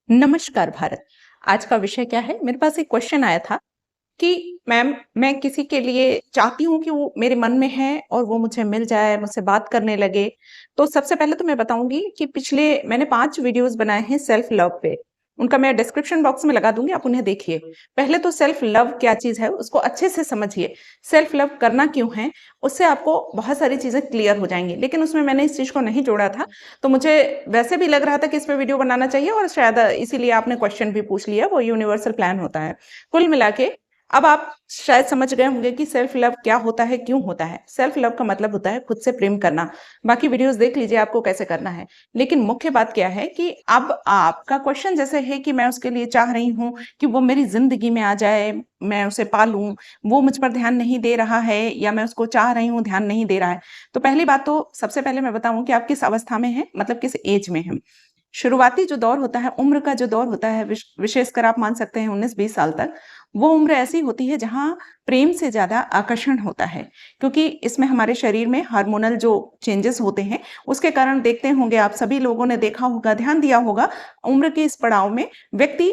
नमस्कार भारत। आज का विषय क्या है? मेरे पास एक क्वेश्चन आया था कि मैम मैं किसी के लिए चाहती हूँ कि वो मेरे मन में है और वो मुझे मिल जाए, मुझसे बात करने लगे। तो सबसे पहले तो मैं बताऊँगी कि पिछले मैंने 5 वीडियोज़ बनाए हैं सेल्फ लव पे। उनका मैं डिस्क्रिप्शन बॉक्स में लगा दूँगी, आप उन्हें देखिए। पहले तो सेल्फ लव क्या चीज़ है, उसको अच्छे से समझिए। सेल्फ लव करना क्यों है, उससे आपको बहुत सारी चीज़ें क्लियर हो जाएँगी। लेकिन उसमें मैंने इस चीज़ को नहीं जोड़ा था, तो मुझे वैसे भी लग रहा था कि इस पे वीडियो बनाना चाहिए और शायद इसीलिए आपने क्वेश्चन भी पूछ लिया, वो यूनिवर्सल प्लान होता है। कुल मिला के अब आप शायद समझ गए होंगे कि सेल्फ लव क्या होता है, क्यों होता है। सेल्फ लव का मतलब होता है खुद से प्रेम करना। बाकी वीडियोज़ देख लीजिए आपको कैसे करना है। लेकिन मुख्य बात क्या है कि अब आपका क्वेश्चन जैसे है कि मैं उसके लिए चाह रही हूँ कि वो मेरी ज़िंदगी में आ जाए, मैं उसे पालूँ, वो मुझ पर ध्यान नहीं दे रहा है या मैं उसको चाह रही हूँ, ध्यान नहीं दे रहा है। तो पहली बात तो सबसे पहले मैं बताऊँ कि आप किस अवस्था में हैं, मतलब किस ऐज में हैं। शुरुआती जो दौर होता है, उम्र का जो दौर होता है विशेषकर आप मान सकते हैं 19-20 साल तक, वो उम्र ऐसी होती है जहाँ प्रेम से ज़्यादा आकर्षण होता है। क्योंकि इसमें हमारे शरीर में हार्मोनल जो चेंजेस होते हैं, उसके कारण देखते होंगे आप सभी लोगों ने देखा होगा, ध्यान दिया होगा, उम्र के इस पड़ाव में व्यक्ति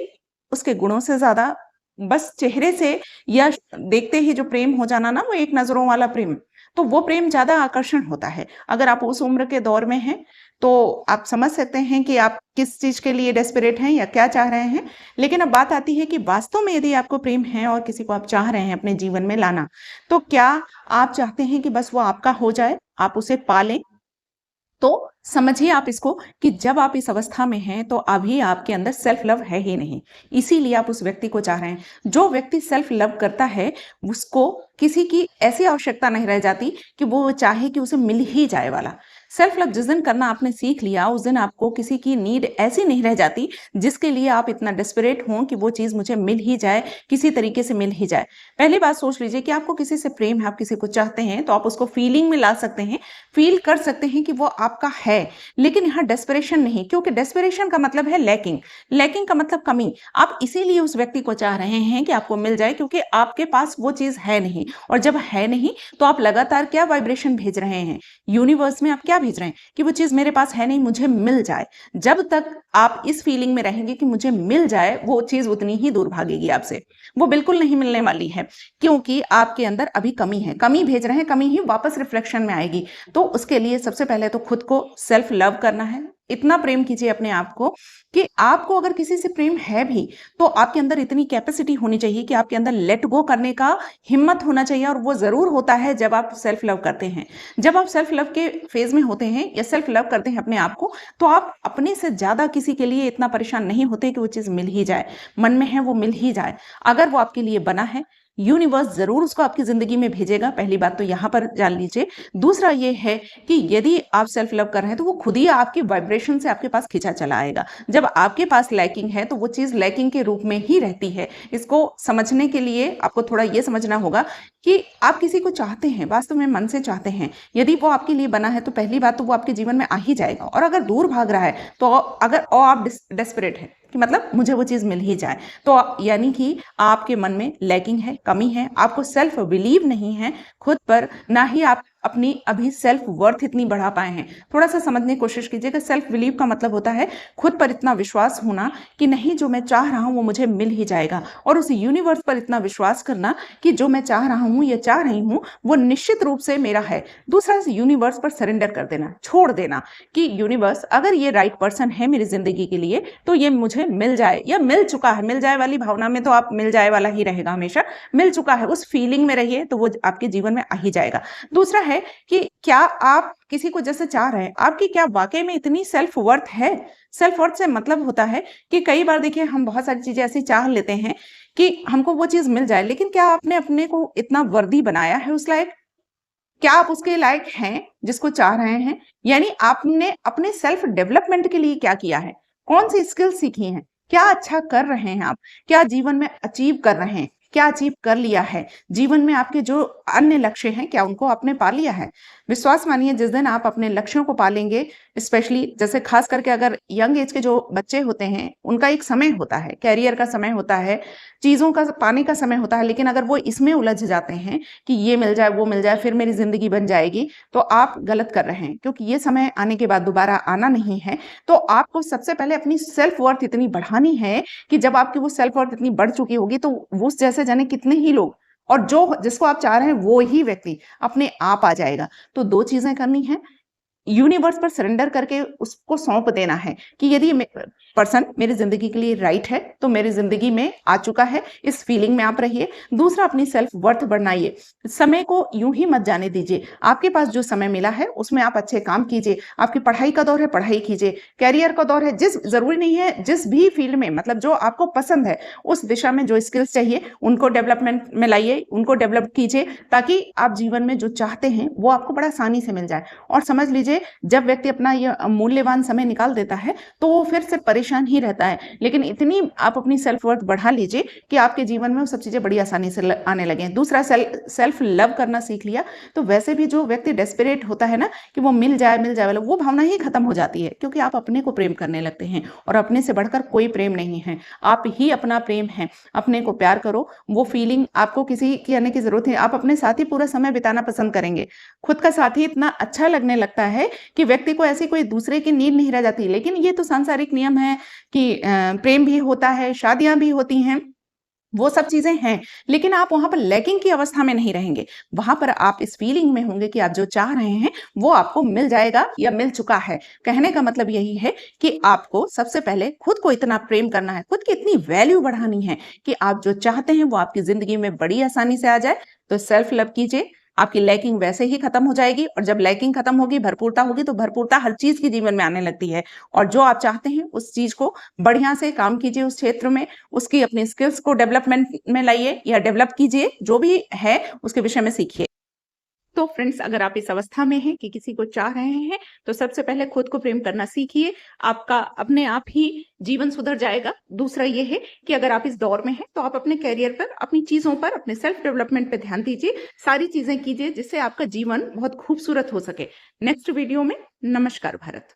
उसके गुणों से ज़्यादा बस चेहरे से या देखते ही जो प्रेम हो जाना ना, वो एक नज़रों वाला प्रेम, तो वो प्रेम ज़्यादा आकर्षण होता है। अगर आप उस उम्र के दौर में हैं, तो आप समझ सकते हैं कि आप किस चीज़ के लिए डेस्परेट हैं या क्या चाह रहे हैं। लेकिन अब बात आती है कि वास्तव में यदि आपको प्रेम है और किसी को आप चाह रहे हैं अपने जीवन में लाना, तो क्या आप चाहते हैं कि बस वो आपका हो जाए, आप उसे पालें? तो समझिए आप इसको कि जब आप इस अवस्था में हैं तो अभी आपके अंदर सेल्फ लव है ही नहीं, इसीलिए आप उस व्यक्ति को चाह रहे हैं। जो व्यक्ति सेल्फ लव करता है, उसको किसी की ऐसी आवश्यकता नहीं रह जाती कि वो चाहे कि उसे मिल ही जाए वाला। सेल्फ लव जिस दिन करना आपने सीख लिया, उस दिन आपको किसी की नीड ऐसी नहीं रह जाती जिसके लिए आप इतना डेस्परेट हों कि वो चीज़ मुझे मिल ही जाए, किसी तरीके से मिल ही जाए। पहली बात सोच लीजिए कि आपको किसी से प्रेम है, आप किसी को चाहते हैं, तो आप उसको फीलिंग में ला सकते हैं, फ़ील कर सकते हैं कि वो आपका है। लेकिन यहाँ डेस्परेशन नहीं, क्योंकि डेस्परेशन का मतलब है लैकिंग, लैकिंग का मतलब कमी। आप इसीलिए उस व्यक्ति को चाह रहे हैं कि आपको मिल जाए, क्योंकि आपके पास वो चीज़ है नहीं, और जब है नहीं तो आप लगातार क्या वाइब्रेशन भेज रहे हैं, यूनिवर्स में आप क्या भेज रहे हैं कि वो चीज़ मेरे पास है नहीं, मुझे मिल जाए। जब तक आप इस फीलिंग में रहेंगे कि मुझे मिल जाए, वो चीज़ उतनी ही दूर भागेगी आपसे, वो बिल्कुल नहीं मिलने वाली है, क्योंकि आपके अंदर अभी कमी है, कमी भेज रहे हैं, कमी ही वापस रिफ्लेक्शन में आएगी। तो उसके लिए सबसे पहले तो खुद को सेल्फ लव करना है। इतना प्रेम कीजिए अपने आप को कि आपको अगर किसी से प्रेम है भी, तो आपके अंदर इतनी कैपेसिटी होनी चाहिए कि आपके अंदर लेट गो करने का हिम्मत होना चाहिए, और वो ज़रूर होता है जब आप सेल्फ लव करते हैं। जब आप सेल्फ लव के फेज़ में होते हैं या सेल्फ लव करते हैं अपने आप को, तो आप अपने से ज़्यादा किसी के लिए इतना परेशान नहीं होते कि वो चीज़ मिल ही जाए। मन में है वो मिल ही जाए। अगर वो आपके लिए बना है, यूनिवर्स ज़रूर उसको आपकी ज़िंदगी में भेजेगा, पहली बात तो यहाँ पर जान लीजिए। दूसरा ये है कि यदि आप सेल्फ लव कर रहे हैं, तो वो खुद ही आपकी वाइब्रेशन से आपके पास खींचा चला आएगा। जब आपके पास लैकिंग है, तो वो चीज़ लैकिंग के रूप में ही रहती है। इसको समझने के लिए आपको थोड़ा ये समझना होगा कि आप किसी को चाहते हैं, वास्तव में मन से चाहते हैं। यदि वो आपके लिए बना है, तो पहली बात तो वो आपके जीवन में आ ही जाएगा, और अगर दूर भाग रहा है, तो अगर और आप डेस्परेट हैं कि मतलब मुझे वो चीज़ मिल ही जाए, तो यानी कि आपके मन में लैकिंग है, कमी है, आपको सेल्फ बिलीव नहीं है खुद पर, ना ही आप अपनी अभी सेल्फ वर्थ इतनी बढ़ा पाए हैं। थोड़ा सा समझने की कोशिश कीजिएगा, सेल्फ बिलीव का मतलब होता है खुद पर इतना विश्वास होना कि नहीं, जो मैं चाह रहा हूँ वो मुझे मिल ही जाएगा, और उस यूनिवर्स पर इतना विश्वास करना कि जो मैं चाह रहा हूँ या चाह रही हूँ वो निश्चित रूप से मेरा है। दूसरा, इस यूनिवर्स पर सरेंडर कर देना, छोड़ देना कि यूनिवर्स अगर ये राइट पर्सन है मेरी जिंदगी के लिए, तो ये मुझे मिल जाए या मिल चुका है। मिल जाए वाली भावना में तो आप मिल जाए वाला ही रहेगा हमेशा, मिल चुका है उस फीलिंग में रहिए, तो वो आपके जीवन में आ ही जाएगा। दूसरा है कि क्या आप किसी को जैसे चाह रहे हैं, आपकी क्या वाकई में इतनी सेल्फ वर्थ है? सेल्फ वर्थ से मतलब होता है कि कई बार देखिए हम बहुत सारी चीजें ऐसी चाह लेते हैं कि हमको वो चीज मिल जाए, लेकिन क्या आपने अपने को इतना वर्दी बनाया है उस लायक? क्या आप उसके लायक हैं जिसको चाह रहे हैं? यानी आपने अपने सेल्फ डेवलपमेंट के लिए क्या किया है? कौन सी स्किल सीखी हैं? क्या अच्छा कर रहे हैं आप? क्या जीवन में अचीव कर रहे हैं? क्या अचीव कर लिया है? जीवन में आपके जो अन्य लक्ष्य हैं, क्या उनको आपने पा लिया है? विश्वास मानिए जिस दिन आप अपने लक्ष्यों को पा लेंगे, स्पेशली जैसे खास करके अगर यंग एज के जो बच्चे होते हैं, उनका एक समय होता है, कैरियर का समय होता है, चीज़ों का पाने का समय होता है, लेकिन अगर वो इसमें उलझ जाते हैं कि ये मिल जाए, वो मिल जाए, फिर मेरी ज़िंदगी बन जाएगी, तो आप गलत कर रहे हैं, क्योंकि ये समय आने के बाद दोबारा आना नहीं है। तो आपको सबसे पहले अपनी सेल्फ वर्थ इतनी बढ़ानी है कि जब आपकी वो सेल्फ वर्थ इतनी बढ़ चुकी होगी, तो उस जैसे जाने कितने ही लोग, और जो जिसको आप चाह रहे हैं वो ही व्यक्ति अपने आप आ जाएगा। तो 2 चीज़ें करनी हैं, यूनिवर्स पर सरेंडर करके उसको सौंप देना है कि यदि पर्सन मेरी जिंदगी के लिए राइट है, तो मेरी जिंदगी में आ चुका है, इस फीलिंग में आप रहिए। दूसरा, अपनी सेल्फ वर्थ बढ़ाइए, समय को यूं ही मत जाने दीजिए। आपके पास जो समय मिला है उसमें आप अच्छे काम कीजिए। आपकी पढ़ाई का दौर है, पढ़ाई कीजिए। कैरियर का दौर है, जिस जरूरी नहीं है, जिस भी फील्ड में, मतलब जो आपको पसंद है उस दिशा में जो स्किल्स चाहिए उनको डेवलपमेंट में लाइए, उनको डेवलप कीजिए, ताकि आप जीवन में जो चाहते हैं वो आपको बड़ा आसानी से मिल जाए। और समझ लीजिए, जब व्यक्ति अपना ये मूल्यवान समय निकाल देता है तो वो फिर से परेशान ही रहता है, लेकिन इतनी आप अपनी सेल्फ वर्थ बढ़ा लीजिए कि आपके जीवन में वो सब चीजें बड़ी आसानी से आने लगे। दूसरा, सेल्फ लव करना सीख लिया, तो वैसे भी जो व्यक्ति डेस्परेट होता है ना कि वो मिल जाए वाला, वो भावना ही खत्म हो जाती है, क्योंकि आप अपने को प्रेम करने लगते हैं, और अपने से बढ़कर कोई प्रेम नहीं है। आप ही अपना प्रेम है। अपने को प्यार करो, वो फीलिंग आपको किसी की आने की जरूरत है। आप अपने साथ ही पूरा समय बिताना पसंद करेंगे। खुद का साथी इतना अच्छा लगने लगता है कि व्यक्ति को ऐसी कोई दूसरे की नीड नहीं रह जाती। लेकिन ये तो सांसारिक नियम है कि प्रेम भी होता है, शादियां भी होती हैं, वो सब चीजें हैं, लेकिन आप वहां पर लैकिंग की अवस्था में नहीं रहेंगे। वहां पर आप इस फीलिंग में होंगे कि आप जो चाह रहे हैं वो आपको मिल जाएगा या मिल चुका है। कहने का मतलब यही है कि आपको सबसे पहले खुद को इतना प्रेम करना है, खुद की इतनी वैल्यू बढ़ानी है कि आप जो चाहते हैं वो आपकी जिंदगी में बड़ी आसानी से आ जाए। तो सेल्फ लव कीजिए, आपकी लैकिंग वैसे ही खत्म हो जाएगी, और जब लैकिंग खत्म होगी, भरपूरता होगी, तो भरपूरता हर चीज की जीवन में आने लगती है। और जो आप चाहते हैं उस चीज को बढ़िया से काम कीजिए, उस क्षेत्र में उसकी अपनी स्किल्स को डेवलपमेंट में लाइए या डेवलप कीजिए, जो भी है उसके विषय में सीखिए। तो फ्रेंड्स, अगर आप इस अवस्था में हैं कि किसी को चाह रहे हैं, तो सबसे पहले खुद को प्रेम करना सीखिए। आपका अपने आप ही जीवन सुधर जाएगा। दूसरा ये है कि अगर आप इस दौर में हैं, तो आप अपने कैरियर पर, अपनी चीजों पर, अपने सेल्फ डेवलपमेंट पर ध्यान दीजिए। सारी चीजें कीजिए जिससे आपका जीवन बहुत खूबसूरत हो सके। नेक्स्ट वीडियो में। नमस्कार भारत।